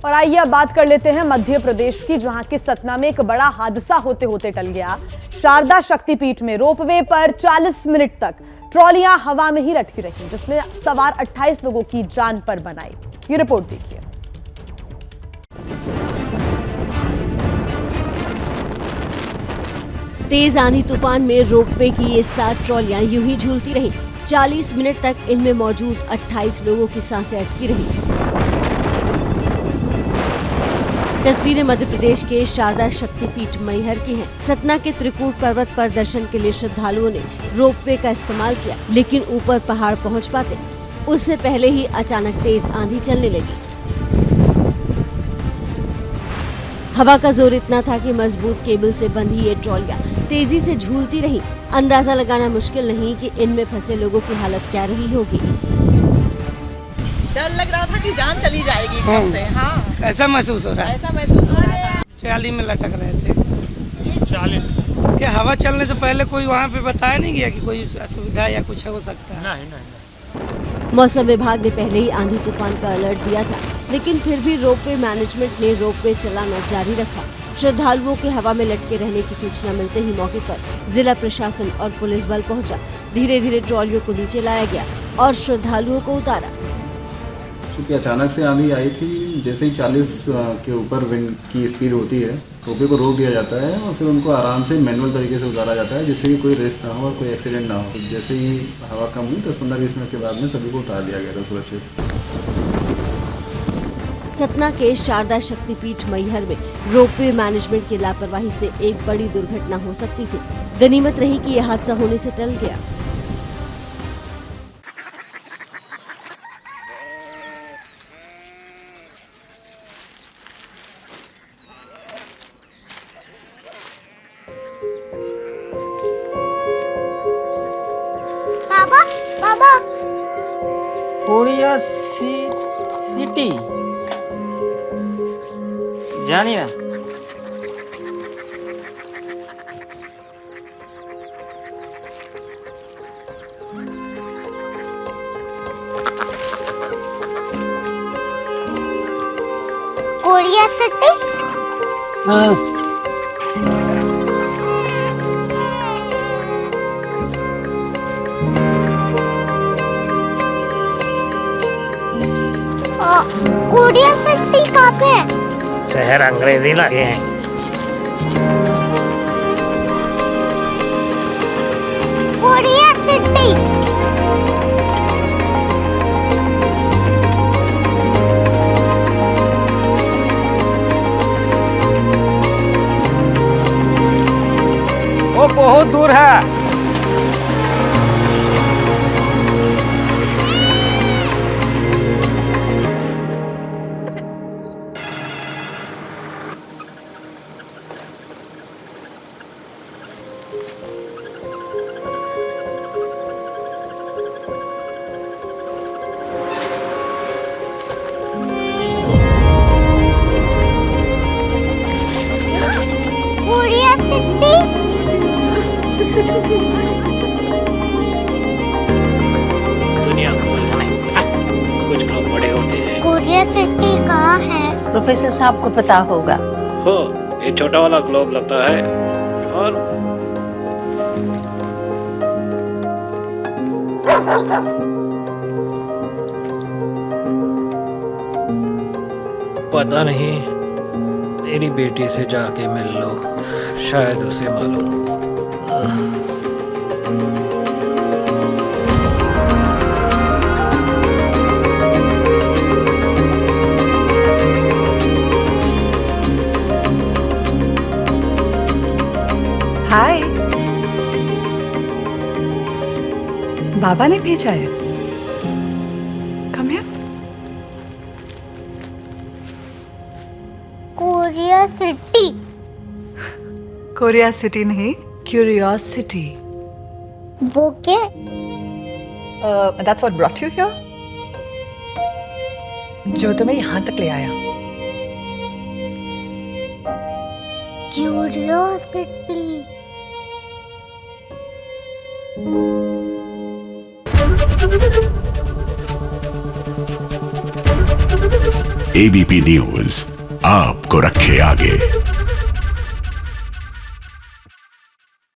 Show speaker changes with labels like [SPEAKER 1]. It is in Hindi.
[SPEAKER 1] और आइए अब बात कर लेते हैं मध्य प्रदेश की, जहां की सतना में एक बड़ा हादसा होते होते टल गया। शारदा शक्तिपीठ में रोपवे पर 40 मिनट तक ट्रॉलियां हवा में ही लटकी रही, जिसमें सवार 28 लोगों की जान पर बन आई। ये रिपोर्ट देखिए।
[SPEAKER 2] तेज आंधी तूफान में रोपवे की ये 7 ट्रॉलियां यूं ही झूलती रहीं। 40 मिनट तक इनमें मौजूद 28 लोगों की सांसें अटकी रहीं। तस्वीरें मध्य प्रदेश के शारदा शक्तिपीठ मैहर की हैं। सतना के त्रिकूट पर्वत पर दर्शन के लिए श्रद्धालुओं ने रोपवे का इस्तेमाल किया, लेकिन ऊपर पहाड़ पहुंच पाते उससे पहले ही अचानक तेज आंधी चलने लगी। हवा का जोर इतना था कि मजबूत केबल से बंधी ये ट्रॉलियां तेजी से झूलती रहीं। अंदाजा लगाना मुश्किल नहीं कि इनमें फंसे लोगों की हालत क्या रही होगी।
[SPEAKER 3] डर लग रहा था कि जान चली जाएगी एकदम से। हाँ,
[SPEAKER 4] कैसा महसूस हो रहा है?
[SPEAKER 3] ऐसा महसूस हो रहा था।
[SPEAKER 4] 40 में लटक रहे थे।
[SPEAKER 5] 40
[SPEAKER 4] क्या हवा चलने से पहले कोई वहाँ पे बताया नहीं गया कि कोई असुविधा या कुछ हो सकता है?
[SPEAKER 5] नहीं।
[SPEAKER 2] मौसम विभाग ने पहले ही आंधी तूफान का अलर्ट दिया था, लेकिन फिर भी रोपवे मैनेजमेंट ने रोपवे चलाना जारी रखा। श्रद्धालुओं के हवा में लटके रहने की सूचना मिलते ही मौके पर जिला प्रशासन और पुलिस बल पहुंचा। धीरे धीरे ट्रॉलियों को नीचे लाया गया और श्रद्धालुओं को उतारा।
[SPEAKER 6] क्योंकि अचानक से आंधी आई थी, जैसे ही 40 के ऊपर विंड की स्पीड होती है, रोपवे को रोक दिया जाता है और फिर उनको आराम से मैनुअल तरीके से उतारा जाता है, जिससे कि कोई रिस्क ना हो और कोई एक्सीडेंट ना हो। जैसे ही हवा कम हुई 10-15-20 मिनट के बाद में सभी को उतार दिया गया था सुरक्षित।
[SPEAKER 2] सतना के शारदा शक्तिपीठ मैहर में रोपवे मैनेजमेंट की लापरवाही से एक बड़ी दुर्घटना हो सकती थी। गनीमत रही कि यह हादसा होने से टल गया।
[SPEAKER 7] बाबा
[SPEAKER 8] कोरिया सिटी जानिए ना।
[SPEAKER 7] Korea city.
[SPEAKER 8] हाँ।
[SPEAKER 7] कोरिया सिटी कहाँ पे है?
[SPEAKER 8] शहर अंग्रेजी लगे हैं।
[SPEAKER 7] Korea city.
[SPEAKER 8] वो बहुत दूर है।
[SPEAKER 7] Korea city.
[SPEAKER 5] दुनिया को नहीं, कुछ लोग बड़े होते हैं।
[SPEAKER 7] कोरिया सिटी कहाँ है?
[SPEAKER 9] प्रोफेसर साहब को पता होगा।
[SPEAKER 5] हो, ये छोटा वाला ग्लोब लगता है और
[SPEAKER 10] पता नहीं, मेरी बेटी से जाके मिल लो, शायद उसे मालूम हो।
[SPEAKER 9] हाय, बाबा ने भेजा है। Come here.
[SPEAKER 7] Korea city.
[SPEAKER 9] Korea city नहीं, क्यूरियोसिटी।
[SPEAKER 7] वो क्या?
[SPEAKER 9] That's what brought you here? जो तुम्हें यहाँ तक ले आया।
[SPEAKER 7] क्यूरियोसिटी।
[SPEAKER 11] एबीपी न्यूज आपको रखे आगे।